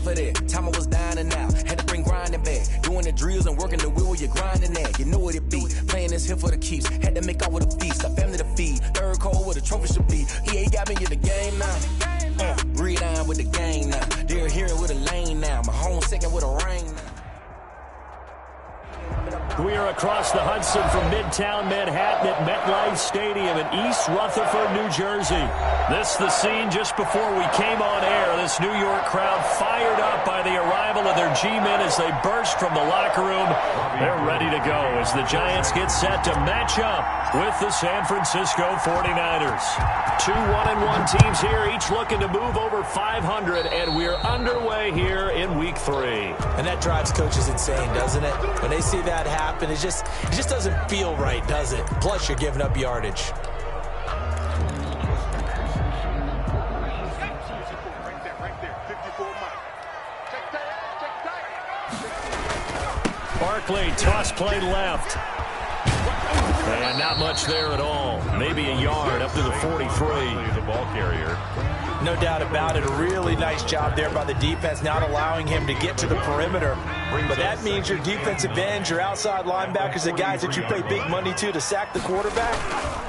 off of that. Time I was dying and out. Had to bring grinding back. Doing the drills and working the wheel where you're grinding at. You know what it be. Playing this here for the keeps. Had to make out with a feast. A family to feed. Third cold where the trophy should be. EA got me in the game now. Breed on with the gang now. They're here with a lane now. My home second with a rain now. We are across the Hudson from Midtown Manhattan at MetLife Stadium in East Rutherford, New Jersey. This the scene just before we came on air. This New York crowd fired up by the arrival of their G-men as they burst from the locker room. They're ready to go as the Giants get set to match up with the San Francisco 49ers. Two 1-1 teams here, each looking to move over 500, and we're underway here in Week 3. And that drives coaches insane, doesn't it? When they see that happen, it just doesn't feel right, does it? Plus, you're giving up yardage. Barkley, toss play left. And not much there at all. Maybe a yard up to the 43. The ball carrier. No doubt about it. A really nice job there by the defense, not allowing him to get to the perimeter. But that means your defensive ends, your outside linebackers, the guys that you pay big money to sack the quarterback,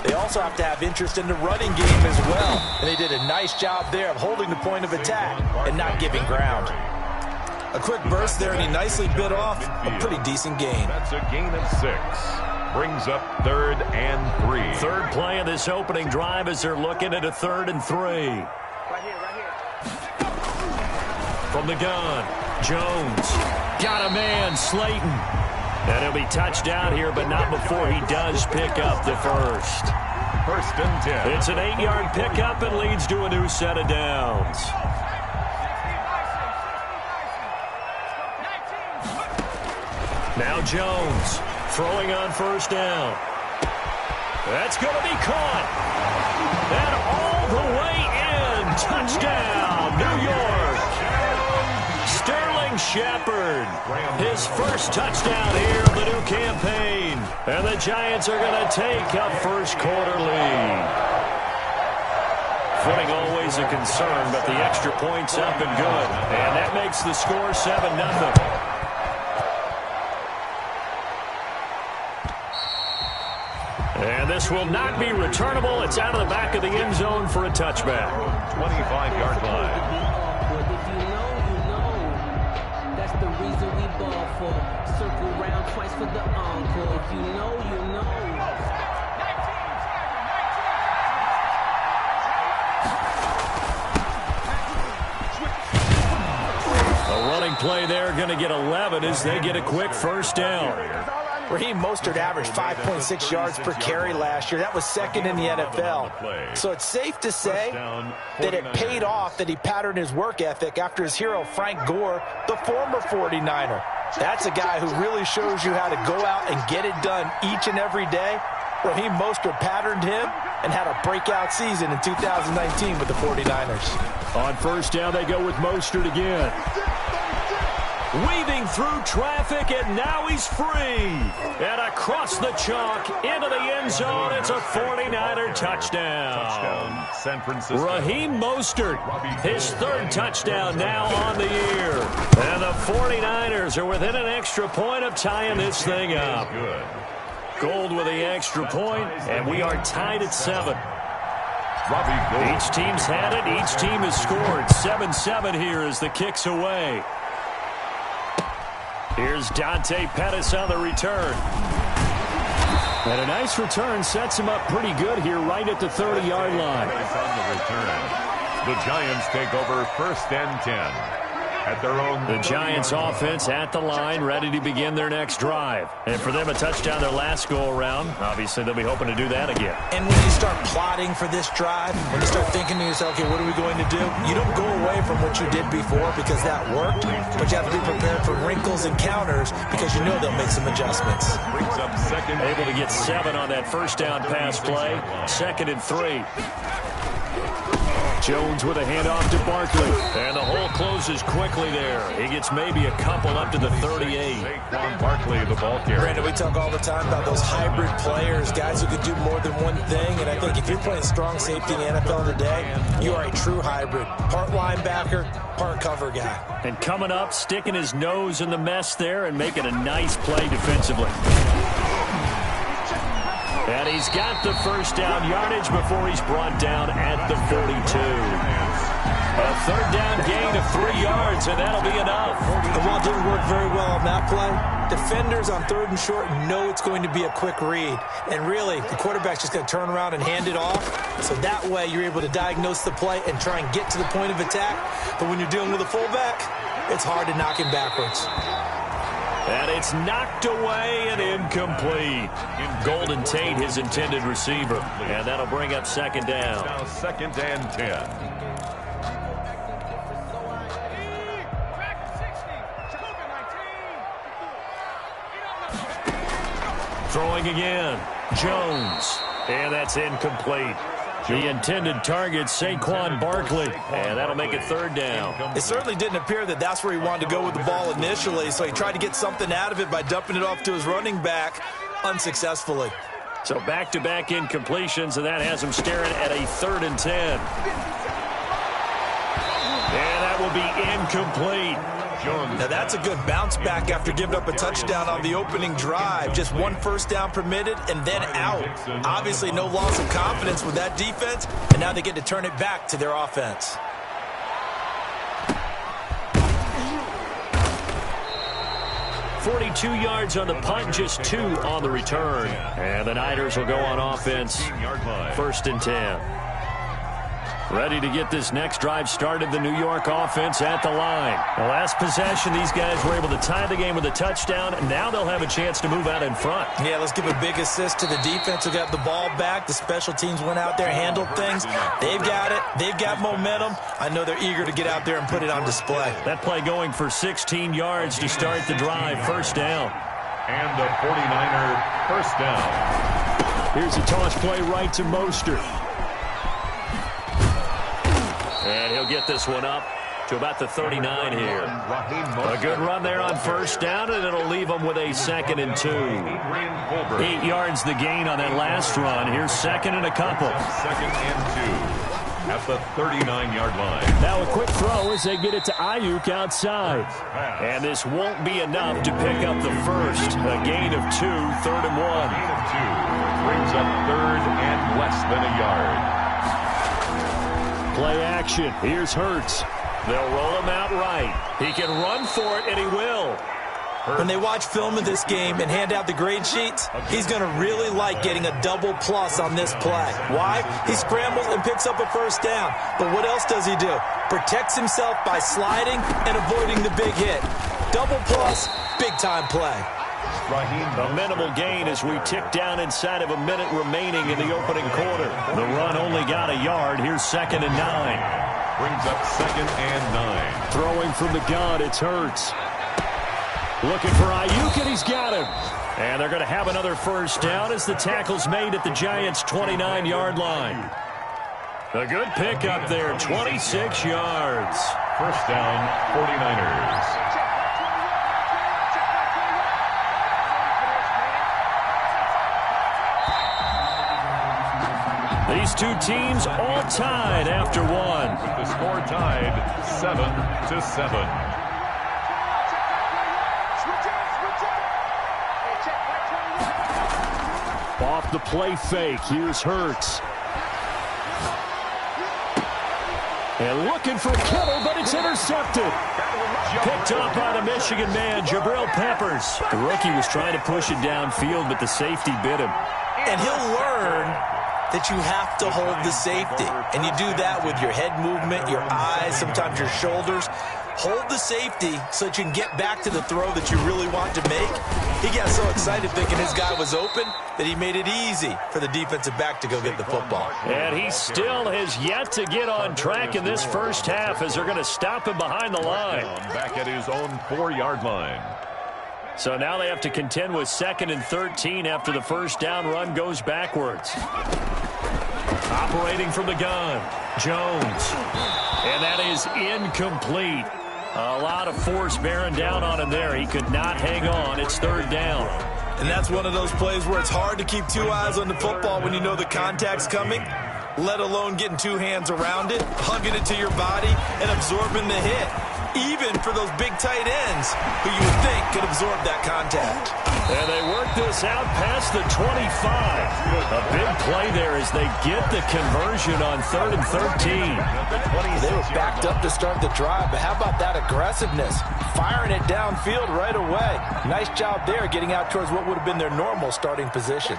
they also have to have interest in the running game as well. And they did a nice job there of holding the point of attack and not giving ground. A quick burst there, and he nicely bit off a pretty decent gain. That's a gain of 6. Brings up 3rd and 3. Third play of this opening drive as they're looking at a 3rd and 3. Right here. From the gun, Jones. Got a man, Slayton. And he'll be touched down here, but not before he does pick up the first. 1st and 10. It's an 8-yard pickup and leads to a new set of downs. Now Jones throwing on 1st down. That's going to be caught. And all the way in. Touchdown, New York. Sterling Shepard. His first touchdown here of the new campaign. And the Giants are going to take a first quarter lead. Footing always a concern, but the extra point's up and good. And that makes the score 7-0. And this will not be returnable. It's out of the back of the end zone for a touchback. 25-yard line. If you know, that's the reason we ball for. Circle round twice for the encore. If you know, you know. A running play there, going to get 11 as they get a quick first down. Raheem Mostert averaged 5.6 yards per carry last year. That was 2nd in the NFL. So it's safe to say that it paid off that he patterned his work ethic after his hero, Frank Gore, the former 49er. That's a guy who really shows you how to go out and get it done each and every day. Raheem Mostert patterned him and had a breakout season in 2019 with the 49ers. On 1st down, they go with Mostert again. Weaving through traffic, and now he's free. And across the chalk, into the end zone, it's a 49er touchdown. San Francisco. Raheem Mostert, his 3rd touchdown now on the year. And the 49ers are within an extra point of tying this thing up. Good. Gold with the extra point, and we are tied at 7. Robbie Gould. Each team's had it. Each team has scored. 7-7 here as the kick's away. Here's Dante Pettis on the return. And a nice return sets him up pretty good here right at the 30-yard line. On the return. The Giants take over 1st and 10. At their own. The Giants offense at the line, ready to begin their next drive. And for them, a touchdown their last go-around. Obviously, they'll be hoping to do that again. And when you start plotting for this drive, when you start thinking to yourself, okay, what are we going to do? You don't go away from what you did before because that worked, but you have to be prepared for wrinkles and counters because you know they'll make some adjustments. Brings up 2nd. Able to get 7 on that 1st down pass play. 2nd and 3. Jones with a handoff to Barkley. And the hole closes quickly there. He gets maybe a couple up to the 38. Saquon Barkley, the ball carrier. Brandon, we talk all the time about those hybrid players, guys who could do more than one thing. And I think if you're playing strong safety in the NFL today, you are a true hybrid. Part linebacker, part cover guy. And coming up, sticking his nose in the mess there and making a nice play defensively. And he's got the first down yardage before he's brought down at the 42. A third down gain of 3 yards, and that'll be enough. The ball didn't work very well on that play. Defenders on 3rd and short know it's going to be a quick read. And really, the quarterback's just going to turn around and hand it off. So that way, you're able to diagnose the play and try and get to the point of attack. But when you're dealing with a fullback, it's hard to knock him backwards. And it's knocked away and incomplete. Golden Tate, his intended receiver. And that'll bring up second down. Now 2nd and 10. Throwing again. Jones. And that's incomplete. The intended target, Saquon Barkley. And that'll make it 3rd down. It certainly didn't appear that that's where he wanted to go with the ball initially, so he tried to get something out of it by dumping it off to his running back unsuccessfully. So back-to-back incompletions, and that has him staring at a 3rd and 10. And that will be incomplete. Now that's a good bounce back after giving up a touchdown on the opening drive. Just 1 first down permitted and then out. Obviously no loss of confidence with that defense, and now they get to turn it back to their offense. .42 yards on the punt, just 2 on the return. And the Niners will go on offense. 1st and 10. Ready to get this next drive started, the New York offense at the line. The last possession, these guys were able to tie the game with a touchdown, and now they'll have a chance to move out in front. Yeah, let's give a big assist to the defense who got the ball back. The special teams went out there, handled things. They've got it. They've got momentum. I know they're eager to get out there and put it on display. That play going for 16 yards to start the drive. 1st down. And the 49er 1st down. Here's a toss play right to Mostert. And he'll get this one up to about the 39 here. A good run there on 1st down, and it'll leave them with a 2nd and 2. 8 yards the gain on that last run. Here's 2nd and a couple. 2nd and 2 at the 39-yard line. Now a quick throw as they get it to Ayuk outside. And this won't be enough to pick up the first. A gain of 2, 3rd and 1. Gain of 2 brings up 3rd and less than a yard. Play action. Here's Hurts. They'll roll him out right. He can run for it, and he will. When they watch film of this game and hand out the grade sheets, he's going to really like getting a double plus on this play. Why? He scrambles and picks up a 1st down. But what else does he do? Protects himself by sliding and avoiding the big hit. Double plus, big-time play. A minimal gain as we tick down inside of a minute remaining in the opening quarter. The run only got a yard. Here's 2nd and 9. Brings up 2nd and 9. Throwing from the gun, it's Hurts. Looking for Ayuk, and he's got him. And they're going to have another 1st down as the tackle's made at the Giants' 29-yard line. A good pick up there, 26 yards. 1st down, 49ers. These two teams all tied after 1. With the score tied 7-7. Off the play fake, here's Hurts. And looking for Kittle, but it's intercepted. Picked off by the Michigan man, Jabril Peppers. The rookie was trying to push it downfield, but the safety bit him. And he'll learn that you have to hold the safety. And you do that with your head movement, your eyes, sometimes your shoulders. Hold the safety so that you can get back to the throw that you really want to make. He got so excited thinking his guy was open that he made it easy for the defensive back to go get the football. And he still has yet to get on track in this 1st half as they're going to stop him behind the line. Back at his own 4-yard line. So now they have to contend with 2nd and 13 after the 1st down run goes backwards. Operating from the gun. Jones. And that is incomplete. A lot of force bearing down on him there. He could not hang on. It's third down. And that's one of those plays where it's hard to keep two eyes on the football when you know the contact's coming, let alone getting two hands around it, hugging it to your body, and absorbing the hit, even for those big tight ends who you would think could absorb that contact. And they work this out past the 25. A big play there as they get the conversion on 3rd and 13. They were backed up to start the drive, but how about that aggressiveness? Firing it downfield right away. Nice job there getting out towards what would have been their normal starting position.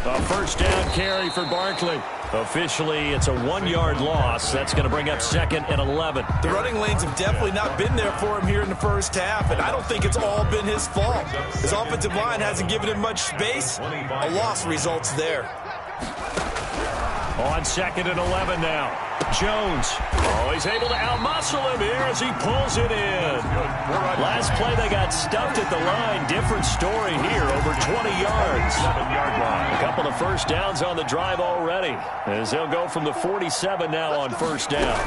A first down carry for Barkley. Officially, it's a 1-yard loss. That's going to bring up 2nd and 11. The running lanes have definitely not been there for him here in the first half, and I don't think it's all been his fault. His offensive line hasn't given him much space. A loss results there. On 2nd and 11 now. Jones. Oh, he's able to outmuscle him here as he pulls it in. Last play, they got stuffed at the line. Different story here, over 20 yards. A couple of first downs on the drive already, as they'll go from the 47 now on first down.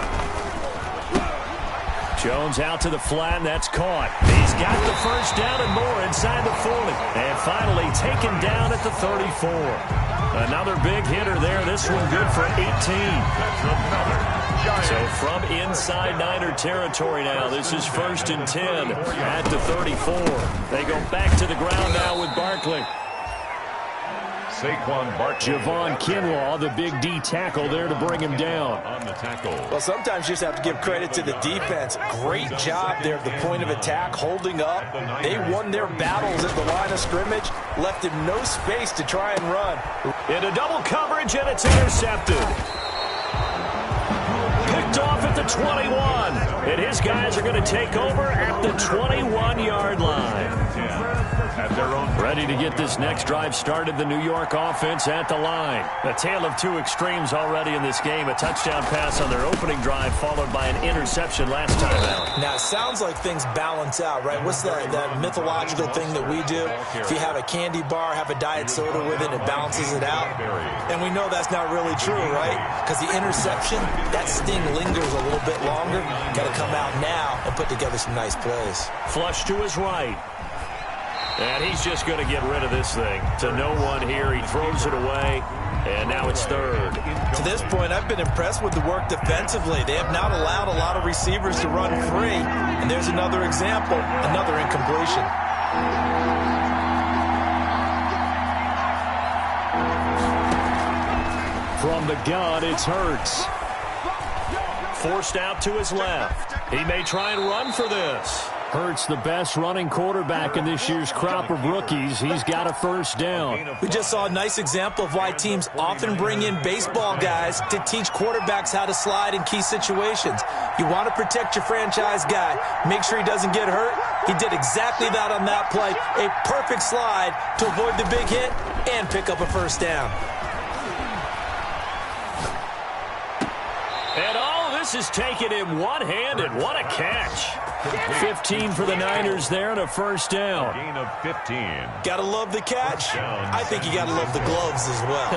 Jones out to the flat, and that's caught. He's got the first down and more inside the 40. And finally taken down at the 34. Another big hitter there. This one good for 18. So from inside Niner territory now, this is 1st and 10 at the 34. They go back to the ground now with Barkley. Saquon Barkley. Javon Kinlaw, the big D tackle there to bring him down. On the tackle. Well, sometimes you just have to give credit to the defense. Great job there at the point of attack, holding up. They won their battles at the line of scrimmage, left him no space to try and run. Into double coverage, and it's intercepted. Picked off at the 21. And his guys are going to take over at the 21-yard line. At their own. Ready to get this next drive started. The New York offense at the line. A tale of two extremes already in this game. A touchdown pass on their opening drive, followed by an interception last time out. Now, it sounds like things balance out, right? What's that mythological thing that we do? If you have a candy bar, have a diet soda with it, it balances it out. And we know that's not really true, right? Because the interception, that sting lingers a little bit longer. Got to come out now and put together some nice plays. Flush to his right. And he's just going to get rid of this thing. To no one here. He throws it away. And now it's 3rd. To this point, I've been impressed with the work defensively. They have not allowed a lot of receivers to run free. And there's another example, another incompletion. From the gun, it's Hurts. Forced out to his left. He may try and run for this. Hurts, the best running quarterback in this year's crop of rookies. He's got a first down. We just saw a nice example of why teams often bring in baseball guys to teach quarterbacks how to slide in key situations. You want to protect your franchise guy. Make sure he doesn't get hurt. He did exactly that on that play. A perfect slide to avoid the big hit and pick up a first down. And all this is taken in one-handed. What a catch. 15 for the Niners there and a first down. Gain of 15. Gotta love the catch. I think you gotta love the gloves as well.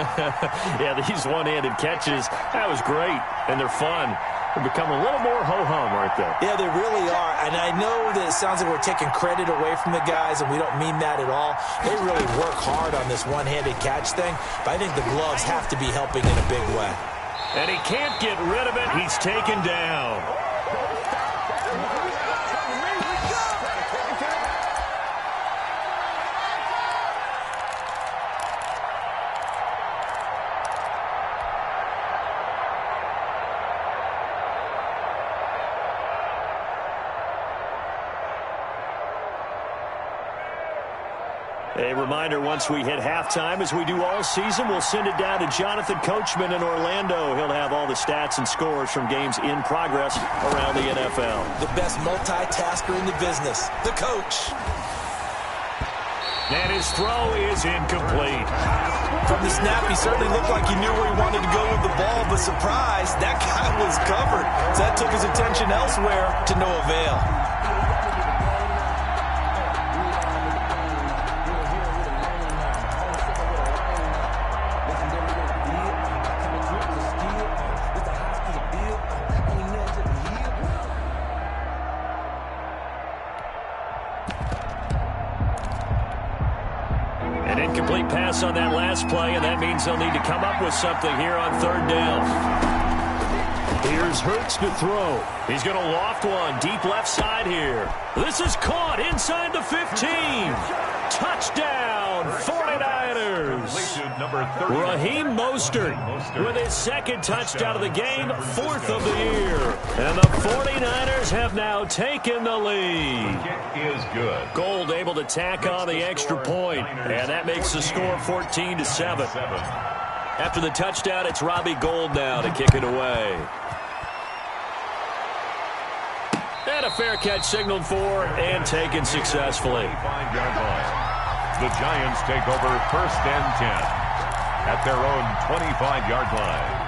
Yeah, these one-handed catches, that was great, and they're fun. They become a little more ho-hum, aren't they? Yeah, they really are. And I know that it sounds like we're taking credit away from the guys, and we don't mean that at all. They really work hard on this one-handed catch thing, but I think the gloves have to be helping in a big way. And he can't get rid of it. He's taken down. A reminder, once we hit halftime, as we do all season, we'll send it down to Jonathan Coachman in Orlando. He'll have all the stats and scores from games in progress around the NFL. The best multitasker in the business, the coach. And his throw is incomplete. From the snap, he certainly looked like he knew where he wanted to go with the ball, but surprise, that guy was covered. So that took his attention elsewhere to no avail. incomplete pass on that last play, and that means they'll need to come up with something here on third down. Here's Hurts to throw. He's going to loft one deep left side here. This is caught inside the 15. Touchdown, 49ers. Raheem Mostert with his second touchdown of the game, fourth of the year. And the 49ers have now taken the lead. Is good. Gold able to tack on the extra point, and that makes the score 14-7. After the touchdown, it's Robbie Gould now to kick it away. And a fair catch signaled for and taken successfully. The Giants take over first and 10 at their own 25-yard line.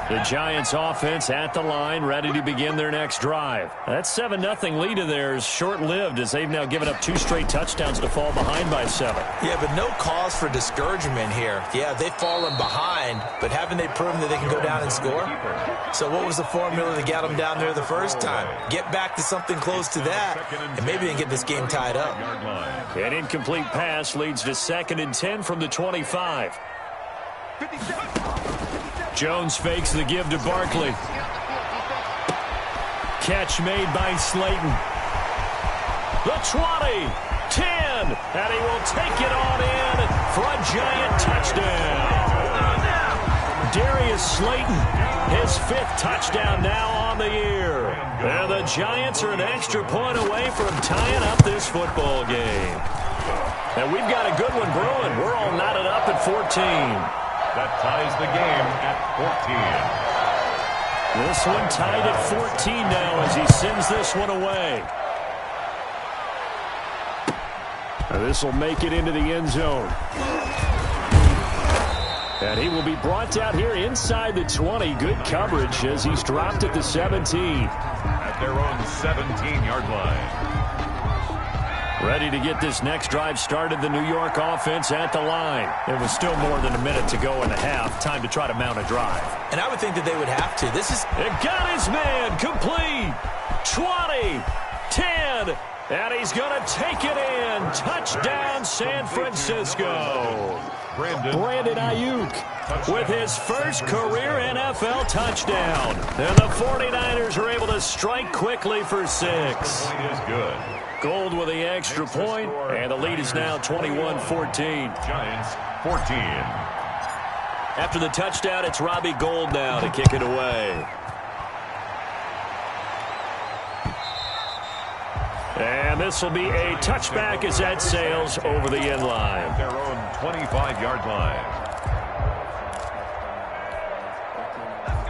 The Giants offense at the line, ready to begin their next drive. That 7-0 lead of theirs short-lived as they've now given up 2 straight touchdowns to fall behind by 7. Yeah, but no cause for discouragement here. Yeah, they've fallen behind, but haven't they proven that they can go down and score? So what was the formula that got them down there the first time? Get back to something close to that, and maybe they can get this game tied up. An incomplete pass leads to 2nd and 10 from the 25. Jones fakes the give to Barkley. Catch made by Slayton. The 20, 10, and he will take it on in for a Giant touchdown. Darius Slayton, his 5th touchdown now on the year. And the Giants are an extra point away from tying up this football game. And we've got a good one brewing. We're all knotted up at 14. That ties the game at 14. This one tied at 14 now as he sends this one away. This will make it into the end zone. And he will be brought down here inside the 20. Good coverage as he's dropped at the 17. At their own 17-yard line. Ready to get this next drive started, the New York offense at the line. There was still more than a minute to go in the half. Time to try to mount a drive. And I would think that they would have to. It got his man complete. 20, 10, and he's going to take it in. Touchdown, San Francisco. Brandon Ayuk with his first career NFL touchdown. And the 49ers are able to strike quickly for 6. Point is good. Gold with the extra point, and the lead is now 21-14. Giants 14. After the touchdown, it's Robbie Gould now to kick it away. And this will be a touchback as that sails over the end line. Their own 25-yard line.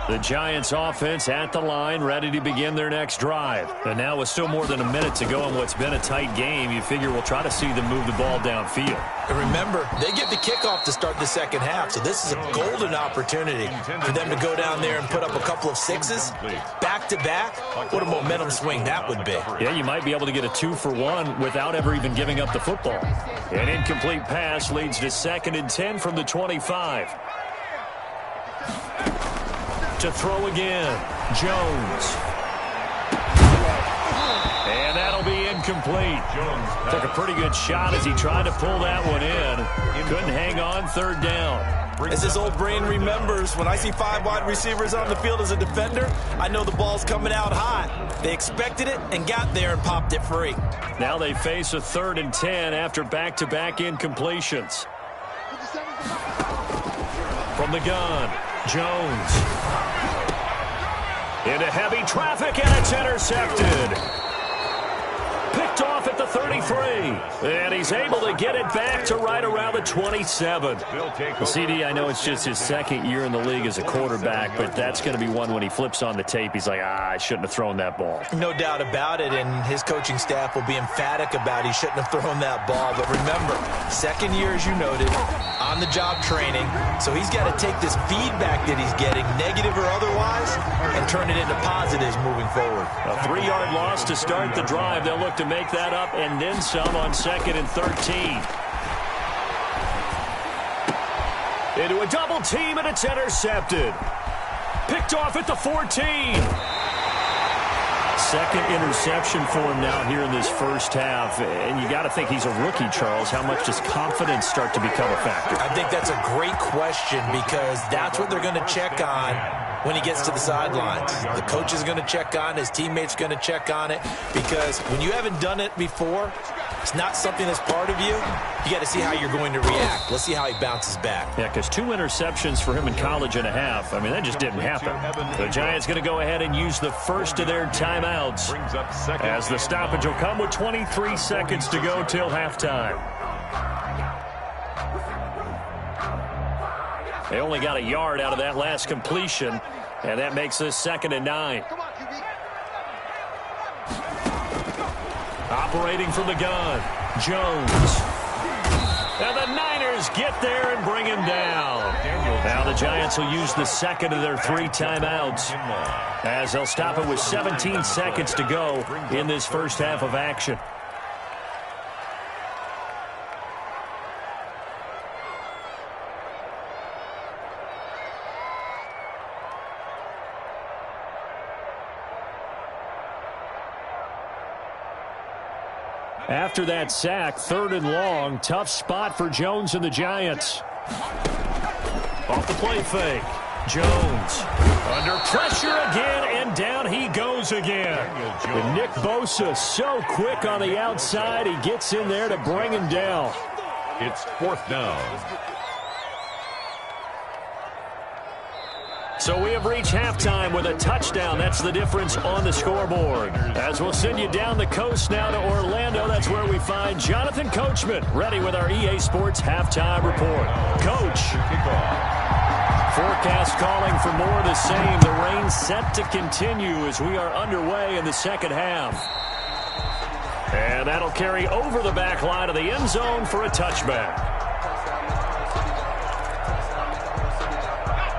The Giants offense at the line, ready to begin their next drive. And now with still more than a minute to go in what's been a tight game, you figure we'll try to see them move the ball downfield. And remember, they get the kickoff to start the second half, so this is a golden opportunity for them to go down there and put up a couple of 6s back-to-back. What a momentum swing that would be. Yeah, you might be able to get a 2-for-1 without ever even giving up the football. An incomplete pass leads to 2nd and 10 from the 25. To throw again, Jones. And that'll be incomplete. Took a pretty good shot as he tried to pull that one in. Couldn't hang on, 3rd down. As his old brain remembers, when I see 5 wide receivers on the field as a defender, I know the ball's coming out hot. They expected it and got there and popped it free. Now they face a 3rd and 10 after back-to-back incompletions. From the gun, Jones. Into heavy traffic, and it's intercepted. Picked off at the 33. And he's able to get it back to right around the 27. Well, CD, I know it's just his 2nd year in the league as a quarterback, but that's going to be one when he flips on the tape. He's like, I shouldn't have thrown that ball. No doubt about it, and his coaching staff will be emphatic about he shouldn't have thrown that ball. But remember, 2nd year, as you noted, on-the-job training. So he's got to take this feedback that he's getting, negative or otherwise, and turn it into positives moving forward. A 3-yard loss to start the drive. They'll look to make that up and then some on 2nd and 13. Into a double team, and it's intercepted. Picked off at the 14. Second interception for him now here in this first half. And you got to think he's a rookie, Charles. How much does confidence start to become a factor? I think that's a great question because that's what they're going to check on when he gets to the sidelines. The coach is going to check on it. His teammates are going to check on it because when you haven't done it before, it's not something that's part of you. You got to see how you're going to react. Let's see how he bounces back. Yeah, because 2 interceptions for him in college and a half. I mean, that just didn't happen. The Giants going to go ahead and use the first of their timeouts as the stoppage will come with 23 seconds to go till halftime. They only got a yard out of that last completion, and that makes this 2nd and 9. Operating from the gun, Jones. And the Niners get there and bring him down. Now the Giants will use the second of their 3 timeouts as they'll stop it with 17 seconds to go in this first half of action. After that sack, 3rd and long, tough spot for Jones and the Giants. Off the play fake. Jones under pressure again, and down he goes again. And Nick Bosa so quick on the outside, he gets in there to bring him down. It's 4th down. So we have reached halftime with a touchdown. That's the difference on the scoreboard. As we'll send you down the coast now to Orlando, that's where we find Jonathan Coachman ready with our EA Sports halftime report. Coach. Forecast calling for more of the same. The rain set to continue as we are underway in the second half. And that'll carry over the back line of the end zone for a touchback.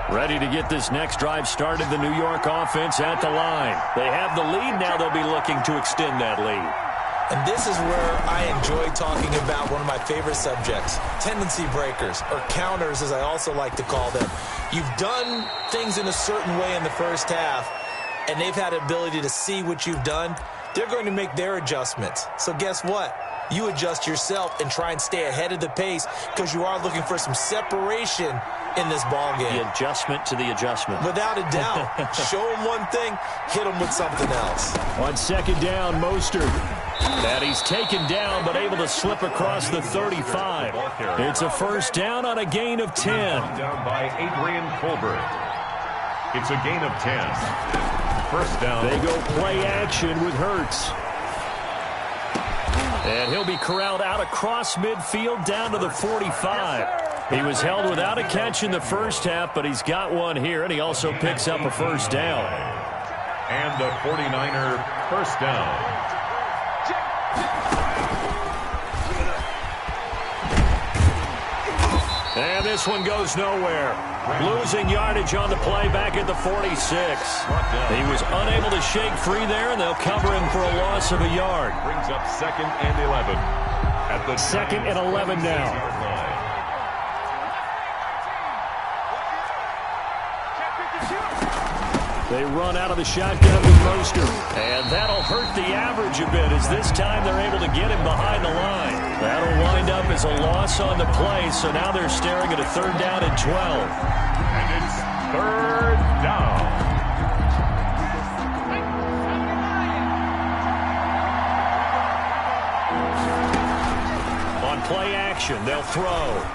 Ready to get this next drive started, the New York offense at the line. They have the lead. Now they'll be looking to extend that lead. And this is where I enjoy talking about one of my favorite subjects, tendency breakers, or counters as I also like to call them. You've done things in a certain way in the first half, and they've had the ability to see what you've done. They're going to make their adjustments. So guess what? You adjust yourself and try and stay ahead of the pace because you are looking for some separation in this ball game. The adjustment to the adjustment. Without a doubt. Show them one thing, hit them with something else. On 2nd down, Mostert. And he's taken down but able to slip across the 35. It's a first down on a gain of 10. Down by Adrian Colbert. It's a gain of 10. First down. They go play action with Hurts. And he'll be corralled out across midfield down to the 45. He was held without a catch in the first half, but he's got one here, and he also picks up a first down. And the 49er first down. And this one goes nowhere. Losing yardage on the play back at the 46. He was unable to shake free there, and they'll cover him for a loss of a yard. Brings up 2nd and 11. At the 2nd and 11 now. They run out of the shotgun with Mostert. And that'll hurt the average a bit as this time they're able to get him behind the line. That'll wind up as a loss on the play, so now they're staring at a 3rd down and 12. And it's 3rd down. On play action, they'll throw.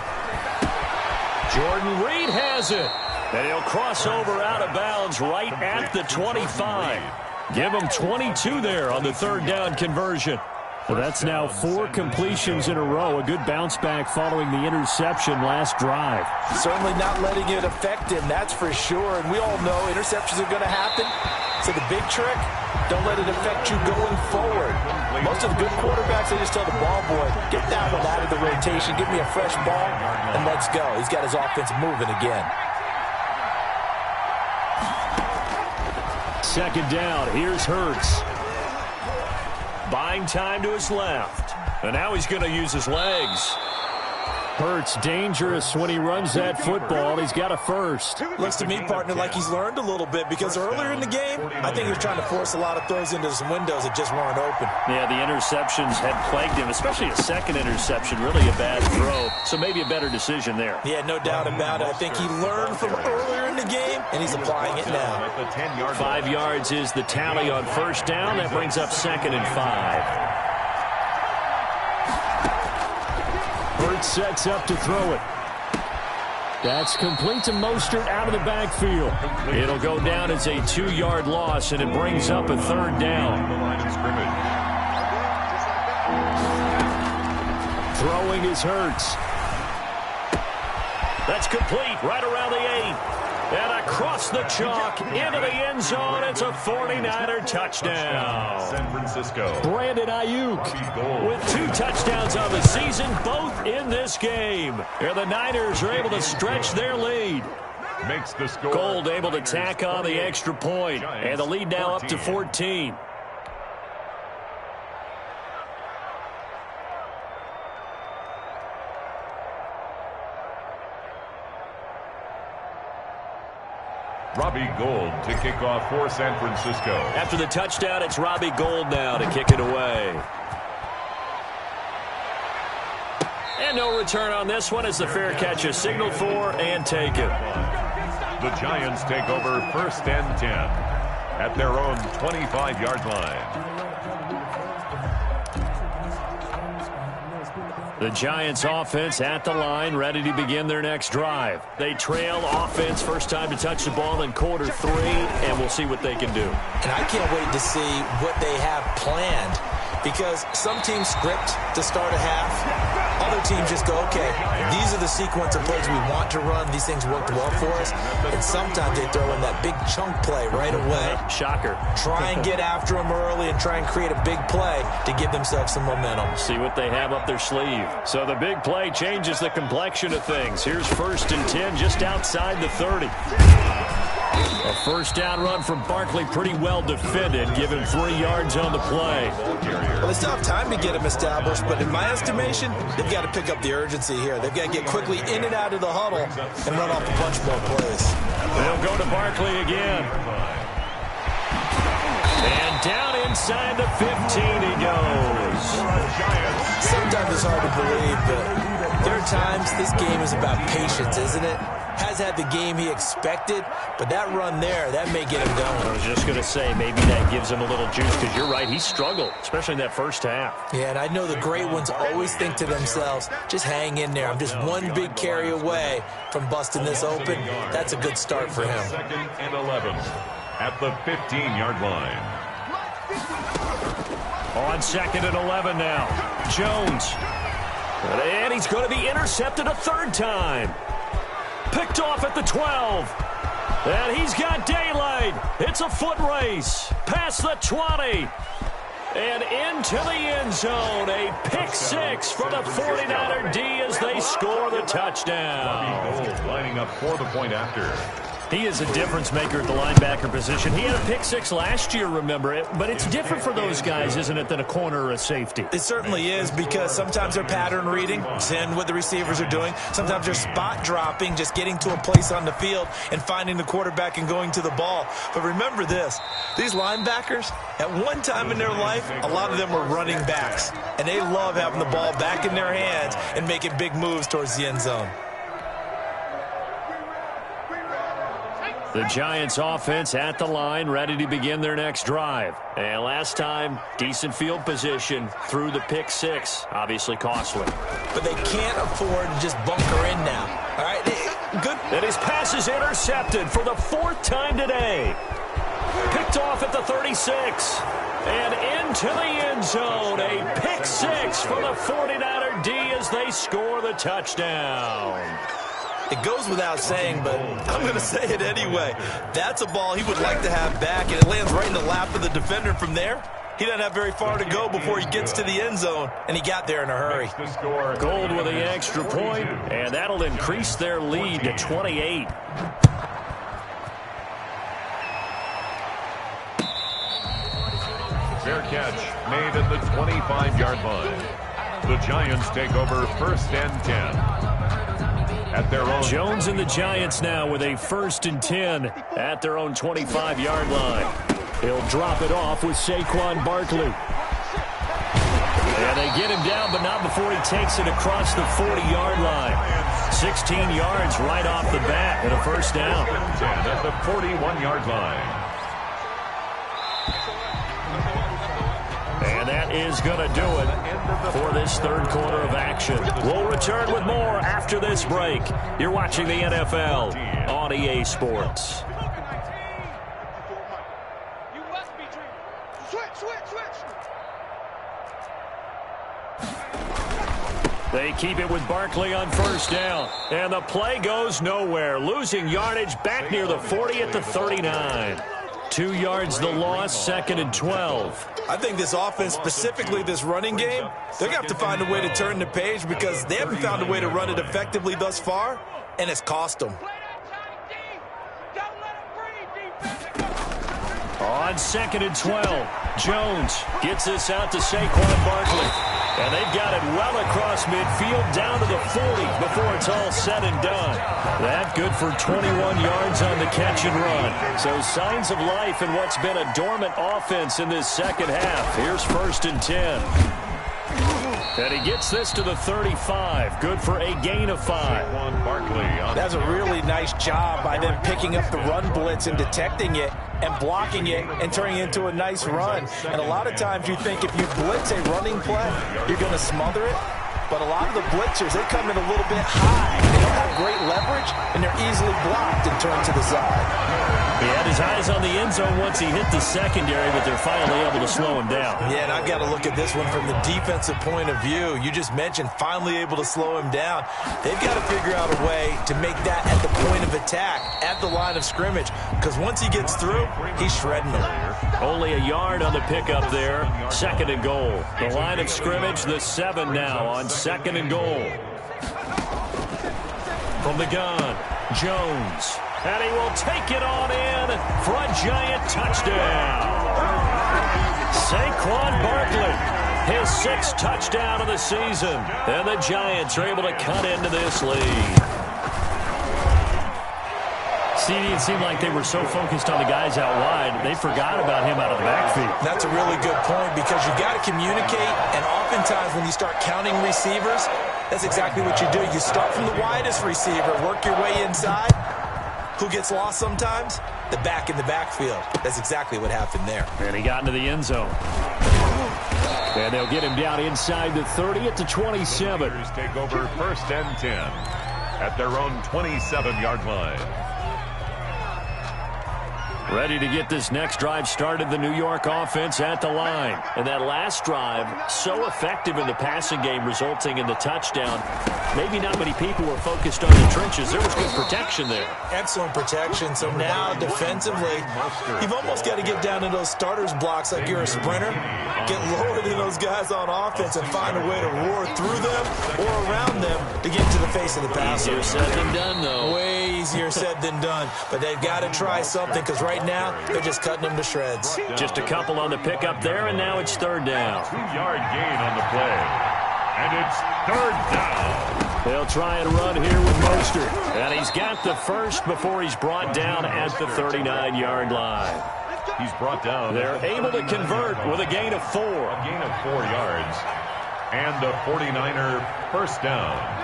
Jordan Reed has it. And he'll cross over out of bounds right at the 25. Give him 22 there on the 3rd down conversion. So that's now 4 completions in a row. A good bounce back following the interception last drive. Certainly not letting it affect him, that's for sure. And we all know interceptions are going to happen. So the big trick, don't let it affect you going forward. Most of the good quarterbacks, they just tell the ball boy, get that one out of the rotation, give me a fresh ball, and let's go. He's got his offense moving again. 2nd down, here's Hurts. Buying time to his left. And now he's going to use his legs. Hurts dangerous when he runs that football. He's got a first. Looks to me, partner, like he's learned a little bit because earlier in the game, I think he was trying to force a lot of throws into some windows that just weren't open. Yeah, the interceptions had plagued him, especially a second interception. Really a bad throw, so maybe a better decision there. Yeah, no doubt about it. I think he learned from earlier in the game, and he's applying it now. 5 yards is the tally on first down. That brings up 2nd and 5. Hurts sets up to throw it. That's complete to Mostert out of the backfield. It'll go down as a 2-yard loss, and it brings up a 3rd down. Throwing is Hurts. That's complete right around the 8. And across the chalk into the end zone. It's a 49er touchdown. San Francisco. Brandon Ayuk with 2 touchdowns on the season, both in this game. And the Niners are able to stretch their lead. Makes the score. Gold able to tack on the extra point. And the lead now up to 14. Robbie Gould to kick off for San Francisco. After the touchdown, it's Robbie Gould now to kick it away. And no return on this one as the fair catch is signaled for and taken. The Giants take over 1st and 10 at their own 25-yard line. The Giants offense at the line, ready to begin their next drive. They trail offense, first time to touch the ball in quarter 3, and we'll see what they can do. And I can't wait to see what they have planned, because some teams script to start a half. Other teams just go, okay, these are the sequence of plays we want to run. These things worked well for us. And sometimes they throw in that big chunk play right away. Shocker. Try and get after them early and try and create a big play to give themselves some momentum. See what they have up their sleeve. So the big play changes the complexion of things. Here's 1st and 10 just outside the 30. A first down run from Barkley, pretty well defended, given 3 yards on the play. Well, they still have time to get them established, but in my estimation, they've got to pick up the urgency here. They've got to get quickly in and out of the huddle and run off a bunch more plays. They'll go to Barkley again. And down inside the 15 he goes. Sometimes it's hard to believe, but there are times this game is about patience, isn't it? Has had the game he expected, but that run there, that may get him going. I was just going to say, maybe that gives him a little juice, because you're right, he struggled, especially in that first half. Yeah, and I know the great ones always think to themselves, just hang in there. I'm just one big carry away from busting this open. That's a good start for him. 2nd and 11 at the 15-yard line. On 2nd and 11 now, Jones. And he's going to be intercepted a 3rd time. Picked off at the 12. And he's got daylight. It's a foot race. Past the 20. And into the end zone. A pick 6 for the 49er D as they score the touchdown. Robbie Gould lining up for the point after. He is a difference maker at the linebacker position. He had a pick 6 last year, remember it. But it's different for those guys, isn't it, than a corner or a safety? It certainly is, because sometimes they're pattern reading, seeing what the receivers are doing. Sometimes they're spot dropping, just getting to a place on the field and finding the quarterback and going to the ball. But remember this, these linebackers, at one time in their life, a lot of them were running backs. And they love having the ball back in their hands and making big moves towards the end zone. The Giants offense at the line, ready to begin their next drive. And last time, decent field position through the pick 6. Obviously costly. But they can't afford to just bunker in now. All right, good. And his pass is intercepted for the 4th time today. Picked off at the 36. And into the end zone. A pick 6 for the 49er D as they score the touchdown. It goes without saying, but I'm going to say it anyway. That's a ball he would like to have back, and it lands right in the lap of the defender from there. He doesn't have very far to go before he gets to the end zone, and he got there in a hurry. Gould with the extra point, and that'll increase their lead to 28. Fair catch made at the 25-yard line. The Giants take over 1st and 10. At their own. Jones and the Giants now with a 1st and 10 at their own 25-yard line. He'll drop it off with Saquon Barkley. And they get him down, but not before he takes it across the 40-yard line. 16 yards right off the bat and a 1st down. 10 at the 41-yard line. And that is going to do it for this 3rd quarter of action. We'll return with more after this break. You're watching the NFL on EA Sports. They keep it with Barkley on 1st down. And the play goes nowhere. Losing yardage back near the 40 at the 39. 2 yards the loss, 2nd and 12. I think this offense, specifically this running game, they're going to have to find a way to turn the page because they haven't found a way to run it effectively thus far, and it's cost them. On 2nd and 12, Jones gets this out to Saquon Barkley. And they've got it well across midfield down to the 40 before it's all said and done. That good for 21 yards on the catch and run. So signs of life in what's been a dormant offense in this 2nd half. Here's 1st and 10. And he gets this to the 35. Good for a gain of 5. That's a really nice job by them picking up the run blitz and detecting it and blocking it and turning it into a nice run. And a lot of times you think if you blitz a running play, you're going to smother it. But a lot of the blitzers, they come in a little bit high. They don't have great leverage, and they're easily blocked and turned to the side. He had his eyes on the end zone once he hit the secondary, but they're finally able to slow him down. Yeah, and I've got to look at this one from the defensive point of view. You just mentioned finally able to slow him down. They've got to figure out a way to make that at the point of attack, at the line of scrimmage, because once he gets through, he's shredding them. Only a yard on the pickup there. 2nd and goal. The line of scrimmage, the 7 now on 2nd and goal. From the gun, Jones. And he will take it on in for a giant touchdown. Saquon Barkley, his 6th touchdown of the season. And the Giants are able to cut into this lead. It seemed like they were so focused on the guys out wide, they forgot about him out of the backfield. That's a really good point because you got to communicate, and oftentimes when you start counting receivers, that's exactly what you do. You start from the widest receiver, work your way inside. Who gets lost sometimes? The back in the backfield. That's exactly what happened there. And he got into the end zone. And they'll get him down inside the 30 at the 27. Take over 1st and 10 at their own 27-yard line. Ready to get this next drive started, the New York offense at the line. And that last drive, so effective in the passing game, resulting in the touchdown. Maybe not many people were focused on the trenches. There was good protection there. Excellent protection. So now defensively, you've almost got to get down to those starters blocks like you're a sprinter. Get lower than those guys on offense and find a way to roar through them or around them to get to the face of the passer. Easier said than done, though. Way easier said than done. But they've got to try something because right now they're just cutting them to shreds. Just a couple on the pickup there, and now it's 3rd down. 2-yard gain on the play. And it's 3rd down. They'll try and run here with Mostert. And he's got the 1st before he's brought down at the 39-yard line. He's brought down. They're able to convert with a gain of 4. A gain of 4 yards. And a 49er 1st down.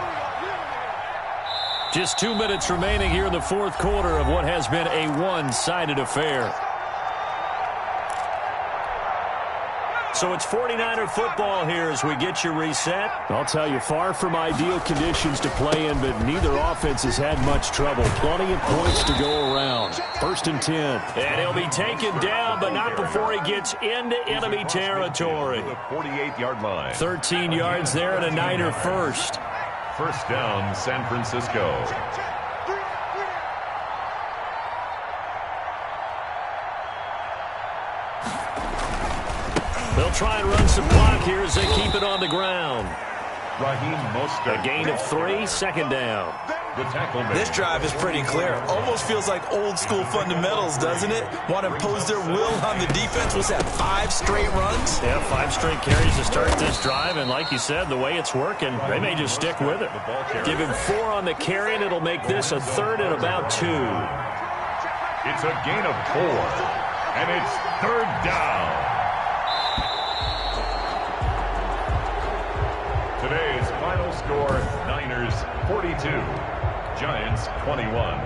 Just 2 minutes remaining here in the 4th quarter of what has been a one-sided affair. So it's 49er football here as we get you reset. I'll tell you, far from ideal conditions to play in, but neither offense has had much trouble. Plenty of points to go around. 1st and 10. And he'll be taken down, but not before he gets into enemy territory. The 48-yard line. 13 yards there and a Niner 1st. 1st down, San Francisco. They'll try and run some clock here as they keep it on the ground. Raheem Mostert. A gain of 3, 2nd down. The tackle made. This drive is pretty clear. Almost feels like old school fundamentals, doesn't it? Want to impose their will on the defense. Was that 5 straight runs? Yeah, 5 straight carries to start this drive, and like you said, the way it's working, they may just stick with it. Give him 4 on the carry, and it'll make this a 3rd and about 2. It's a gain of 4, and it's 3rd down. Today's final score, Niners 42, Giants 21.